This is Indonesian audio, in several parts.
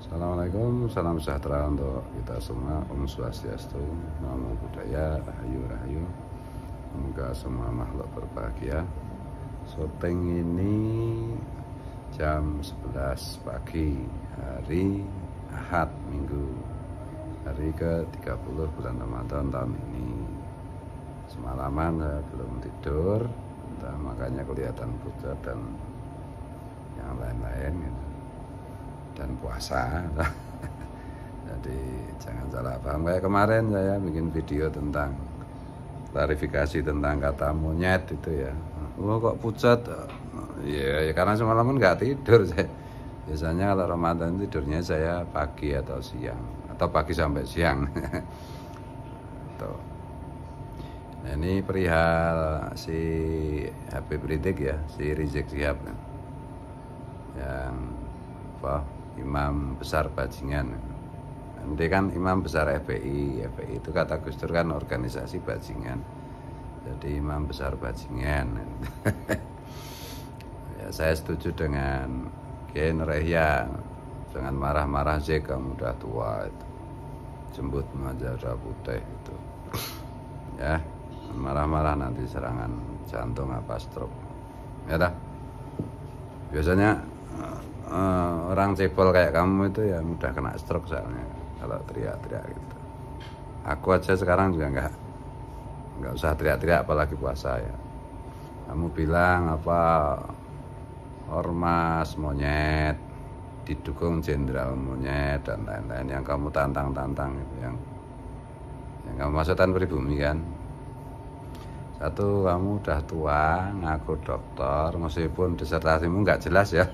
Assalamualaikum, salam sejahtera untuk kita semua. Om Swastiastu, Namo Buddhaya, Rahayu Rahayu. Semoga semua makhluk berbahagia. Syuting ini jam 11 pagi, hari Ahad, Minggu, hari ke-30 bulan Ramadan tahun ini. Semalaman saya belum tidur, makanya kelihatan pucat dan yang lain-lain gitu. Dan puasa. Jadi jangan salah paham. Kayak kemarin saya bikin video tentang klarifikasi tentang kata monyet itu ya. Oh kok pucat? Ya karena semalaman nggak tidur saya. Biasanya kalau Ramadan tidurnya saya pagi atau siang, atau pagi sampai siang. Tuh. Nah, ini perihal si Habib Rizik ya, si Rizik Syihab yang Imam besar bajingan. Nanti kan imam besar FPI itu kata Gus Dur kan organisasi bajingan. Jadi imam besar bajingan. Ya, saya setuju dengan Kiai Nur Yahya. Jangan marah-marah sih, kamu udah tua itu. Jembut Majara Putih itu. Ya, marah-marah nanti serangan jantung apa stroke. Ya dah. Biasanya orang cebol kayak kamu itu ya mudah kena stroke soalnya kalau teriak-teriak gitu. Aku aja sekarang juga nggak usah teriak-teriak apalagi puasa ya. Kamu bilang apa ormas monyet didukung jenderal monyet dan lain-lain yang kamu tantang-tantang itu yang kamu maksudkan pribumi kan. Satu, kamu udah tua ngaku dokter meskipun disertasimu nggak jelas ya.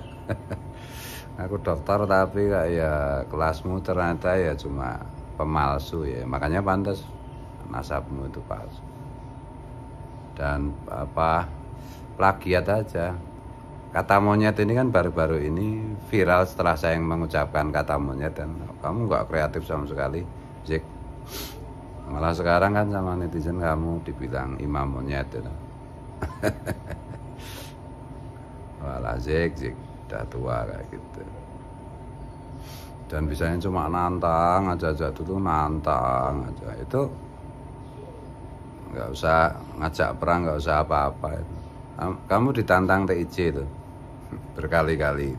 Aku dokter tapi kayak kelasmu ternyata ya cuma pemalsu ya, makanya pantas nasabmu itu palsu dan apa plagiat aja. Kata monyet ini kan baru-baru ini viral setelah saya mengucapkan kata monyet dan kamu nggak kreatif sama sekali, Zik. Malah sekarang kan sama netizen kamu dibilang imam monyet gitu. Walah Zik udah tua kayak gitu. Dan bisanya cuma nantang aja dulu, nantang aja. Itu nggak usah ngajak perang, nggak usah apa-apa itu. Kamu ditantang TIJ itu berkali-kali.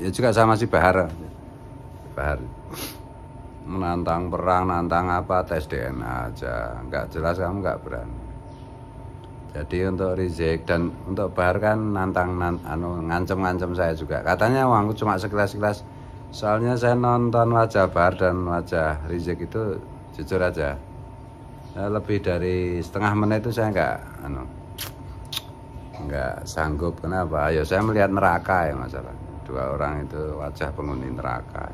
Ya juga sama si Bahar menantang perang, nantang apa, tes DNA aja, nggak jelas kamu nggak berani. Jadi untuk Rizik dan untuk Bahar kan ngancem-ngancem saya juga. Katanya aku cuma sekilas-sekilas. Soalnya saya nonton wajah Bahar dan wajah Rizik itu jujur aja. Lebih dari setengah menit itu saya nggak sanggup. Kenapa? Ayo saya melihat neraka ya masalah. Dua orang itu wajah penghuni neraka.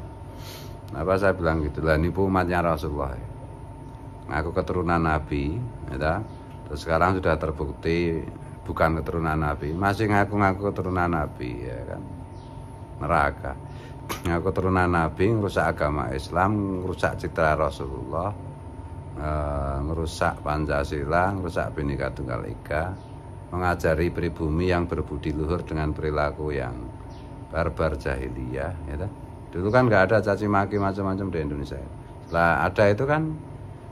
Kenapa saya bilang gitu? Lah nipu umatnya Rasulullah. Aku keturunan Nabi, ya. Terus sekarang sudah terbukti bukan keturunan Nabi, masih ngaku-ngaku keturunan Nabi ya kan. Neraka. Ngaku keturunan Nabi, ngerusak agama Islam, ngerusak citra Rasulullah, ngerusak Pancasila, ngerusak Bhinneka Tunggal Ika, mengajari pribumi yang berbudi luhur dengan perilaku yang barbar jahiliyah ya kan. Dulu kan nggak ada caci maki macam-macam di Indonesia. Setelah ada itu kan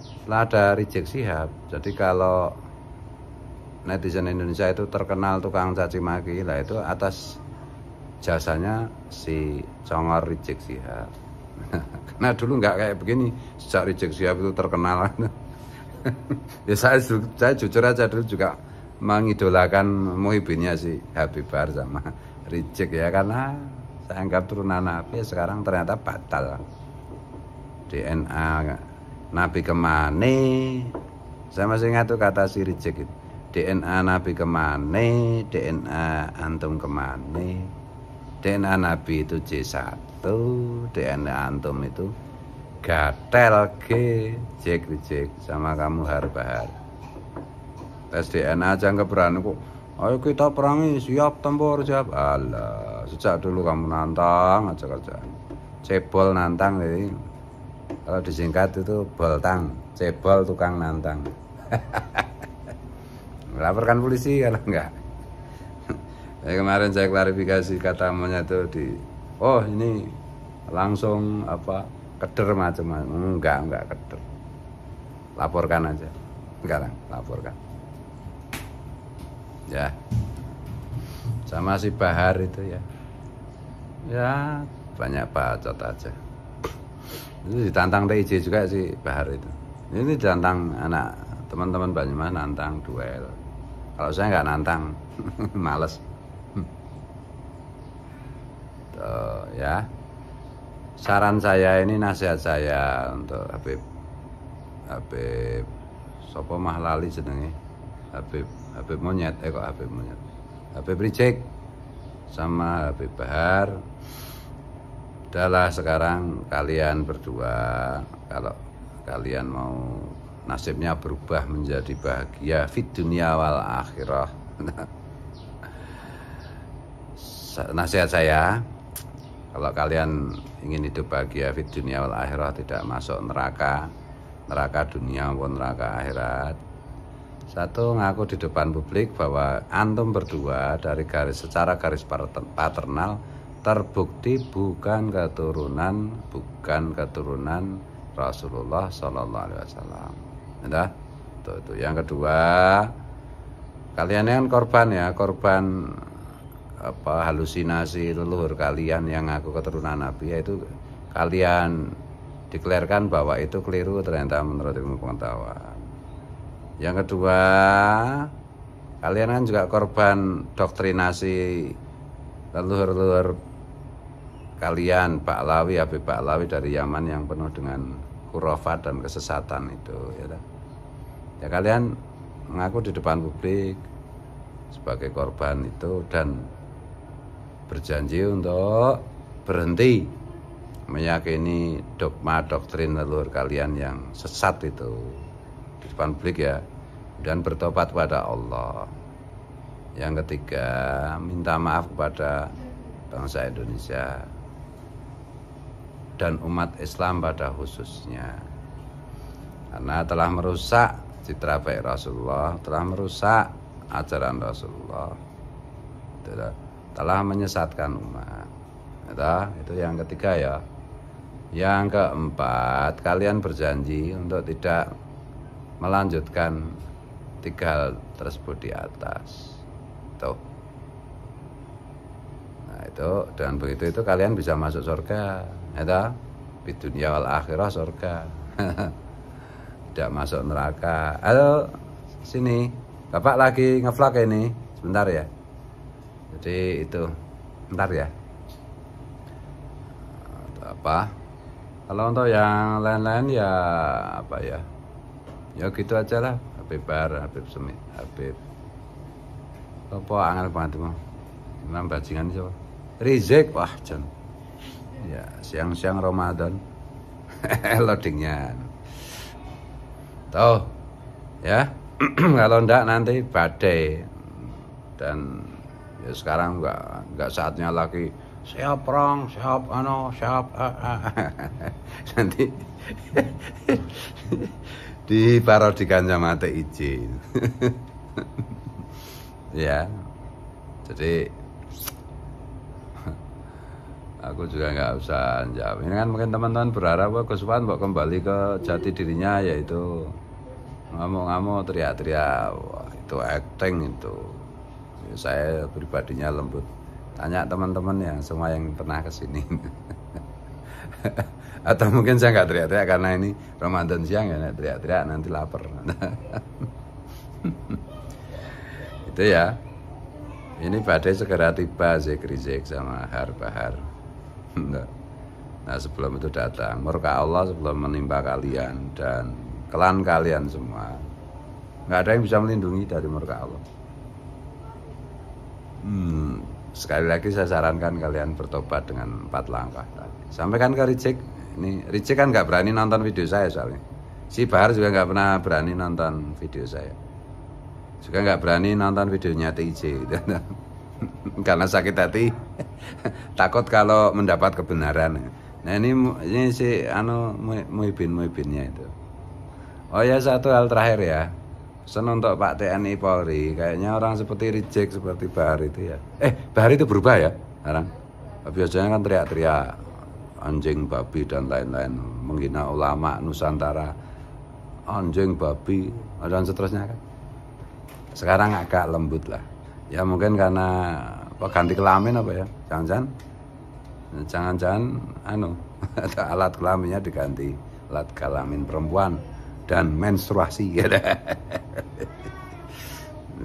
setelah ada Rizik Syihab. Jadi kalau netizen Indonesia itu terkenal tukang caci maki lah itu atas jasanya si Congor Rizik Syihab. Karena dulu nggak kayak begini sejak Rizik Syihab itu terkenal. Ya saya jujur aja dulu juga mengidolakan muhibinnya si Habib Bahar sama Rizik ya karena saya anggap turunan Nabi sekarang ternyata batal. DNA Nabi kemana? Saya masih ingat tuh kata si Rizik itu. DNA Nabi kemana? DNA antum kemana? DNA Nabi itu C1, DNA antum itu gatel G, Rizik sama kamu Bahar. Tes DNA aja nggak berani kok. Ayo kita perangi, siap tempur siap. Alah, sejak dulu kamu nantang aja kerjaan. Cebol nantang jadi. Kalau disingkat itu boltang, cebol tukang nantang. Laporkan polisi kalau enggak. Kemarin saya klarifikasi kata monyet itu oh ini langsung apa keder macam-macam. Enggak keder. Laporkan aja. Sekarang laporkan. Ya. Sama si Bahar itu ya. Ya, banyak bacot aja. Itu ditantang TIJ juga si Bahar itu. Ini ditantang anak teman-teman Banyumas nantang duel. Kalau saya nggak nantang, males. Tuh, ya. Saran saya ini, nasihat saya untuk Habib Sopo Mahlali jenenge. Habib Monyet, kok Habib Monyet. Habib Rizik sama Habib Bahar. Udahlah sekarang kalian berdua, kalau kalian mau nasibnya berubah menjadi bahagia fit dunia wal akhirah. Nasihat saya, kalau kalian ingin hidup bahagia fit dunia wal akhirah, tidak masuk neraka dunia maupun neraka akhirat. Satu, ngaku di depan publik bahwa antum berdua dari secara garis paternal terbukti bukan keturunan Rasulullah Sallallahu Alaihi Wasallam. Itu. Yang kedua, kalian kan korban halusinasi leluhur kalian yang ngaku keturunan Nabi, yaitu kalian deklarkan bahwa itu keliru ternyata menurut ilmu pengetahuan. Yang kedua, kalian kan juga korban doktrinasi leluhur kalian, Habib Baklawi dari Yaman yang penuh dengan khurafat dan kesesatan itu, ya kalian mengaku di depan publik sebagai korban itu dan berjanji untuk berhenti meyakini dogma doktrin leluhur kalian yang sesat itu di depan publik ya, dan bertobat pada Allah. Yang ketiga, minta maaf kepada bangsa Indonesia dan umat Islam pada khususnya, karena telah merusak citra baik Rasulullah, telah merusak ajaran Rasulullah, telah menyesatkan umat. Itu yang ketiga ya. Yang keempat, kalian berjanji untuk tidak melanjutkan 3 hal tersebut di atas. Tuh. Nah, itu dengan begitu itu kalian bisa masuk surga, di dunia wal akhirah surga. Tidak masuk neraka. Halo, sini. Bapak lagi ngevlog ini. Sebentar ya. Jadi itu, bentar ya. Kalau untuk yang lain-lain ya ya gitu aja lah. Habib Bahar, Habib Semit, Habib apa angel banget mau Imam bajingan siapa? Rizik, wah Jon. Ya siang-siang Ramadan. Loadingnya tuh ya. Kalau enggak nanti badai. Dan ya sekarang enggak saatnya lagi siap perang, siap nanti diparodikan sama TIJ. Ya, jadi aku juga nggak usah jawab. Ini kan mungkin teman-teman berharap Gus Wan kembali ke jati dirinya, yaitu ngomong-ngomong, teriak-teriak. Wah, itu acting itu. Ya, saya pribadinya lembut. Tanya teman-teman yang semua yang pernah kesini. Atau mungkin saya nggak teriak-teriak karena ini Ramadan siang ya, teriak-teriak nanti lapar. Itu ya. Ini badai segera tiba, Rizik sama Bahar. Nah sebelum itu datang murka Allah sebelum menimpa kalian dan klan kalian semua. Nggak ada yang bisa melindungi dari murka Allah. Sekali lagi saya sarankan kalian bertobat dengan 4 langkah tadi. Sampaikan ke Rizik. Ini Rizik kan nggak berani nonton video saya soalnya. Si Bahar juga nggak pernah berani nonton video saya. Juga nggak berani nonton videonya TIJ. Karena sakit hati. Takut kalau mendapat kebenaran. Nah ini si Muhibinnya itu. Oh ya, satu hal terakhir ya. Pesan untuk Pak TNI Polri, kayaknya orang seperti Rizik, seperti Bahar itu ya. Bahar itu berubah ya sekarang. Biasanya kan teriak-teriak anjing, babi dan lain-lain, menghina ulama Nusantara, anjing, babi dan seterusnya kan. Sekarang agak lembut lah. Ya mungkin karena ganti kelamin apa ya? Jangan-jangan ada alat kelaminnya diganti alat kelamin perempuan dan menstruasi gitu.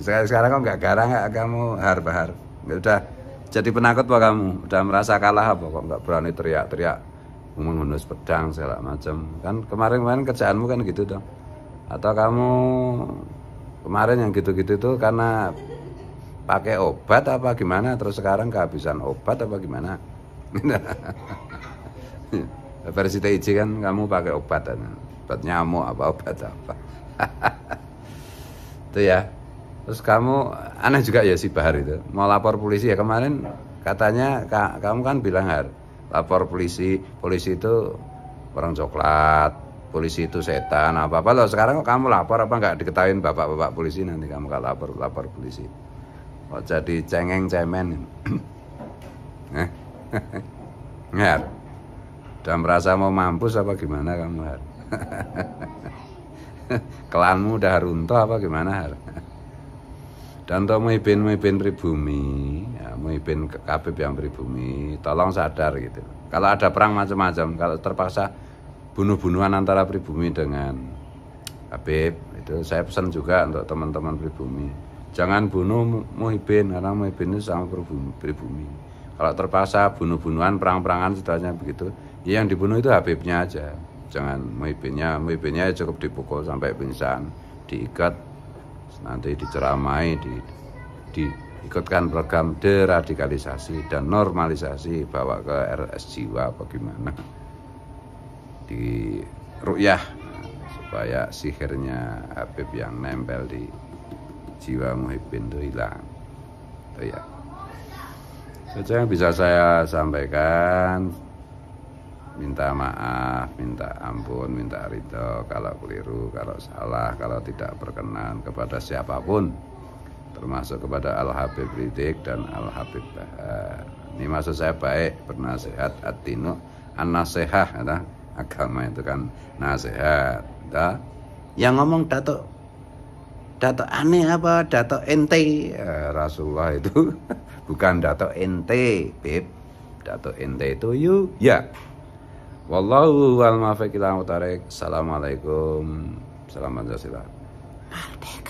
Sekarang kok nggak garang nggak kamu har-bahar? Udah jadi penakut apa kamu? Udah merasa kalah apa kok nggak berani teriak-teriak menghunus pedang segala macam? Kan kemarin kerjaanmu kan gitu dong. Atau kamu kemarin yang gitu-gitu itu karena pakai obat apa gimana? Terus sekarang kehabisan obat apa gimana? Versi TIJ kan kamu pakai obat nyamuk apa obat apa. Itu ya. Terus kamu aneh juga ya si Bahar itu mau lapor polisi ya kemarin katanya kamu kan bilang lapor polisi itu orang coklat, polisi itu setan apa loh. Sekarang kok kamu lapor apa nggak diketahuin bapak-bapak polisi, nanti kamu kalau lapor polisi kok jadi cengeng cemen. Har, udah merasa mau mampus apa gimana kamu Har? Kelanmu udah runtuh apa gimana Har? Dan untuk Muhyiddin pribumi, ya, Muhyiddin Habib yang pribumi, tolong sadar gitu. Kalau ada perang macam-macam, kalau terpaksa bunuh-bunuhan antara pribumi dengan Habib, itu saya pesan juga untuk teman-teman pribumi. Jangan bunuh Muhyiddin, karena Muhyiddin itu sama pribumi. Kalau terpaksa bunuh-bunuhan, perang-perangan setelahnya begitu, ya yang dibunuh itu Habibnya aja. Jangan Muhyiddinnya cukup dipukul sampai pingsan, diikat, nanti diceramai, diikutkan program deradikalisasi dan normalisasi, bawa ke RS jiwa bagaimana, di ru'yah supaya sihirnya Habib yang nempel di jiwa Muhyiddin itu hilang. Itu ya saja yang bisa saya sampaikan. Minta maaf, minta ampun, minta ridho kalau keliru, kalau salah, kalau tidak berkenan kepada siapapun, termasuk kepada Al-Habib Rizik dan Al-Habib Bahar. Ini maksud saya baik, bernasihat ad-dinu an-nasihah, ya, agama itu kan nasihat. Ya. Yang ngomong Dato aneh apa? Dato ente, ya, Rasulullah itu bukan Dato ente, Beb. Dato ente itu you, ya. Wallahu wal muwaffiq ila aqwamit thoriq. Assalamualaikum. Salam Pancasila. Merdeka.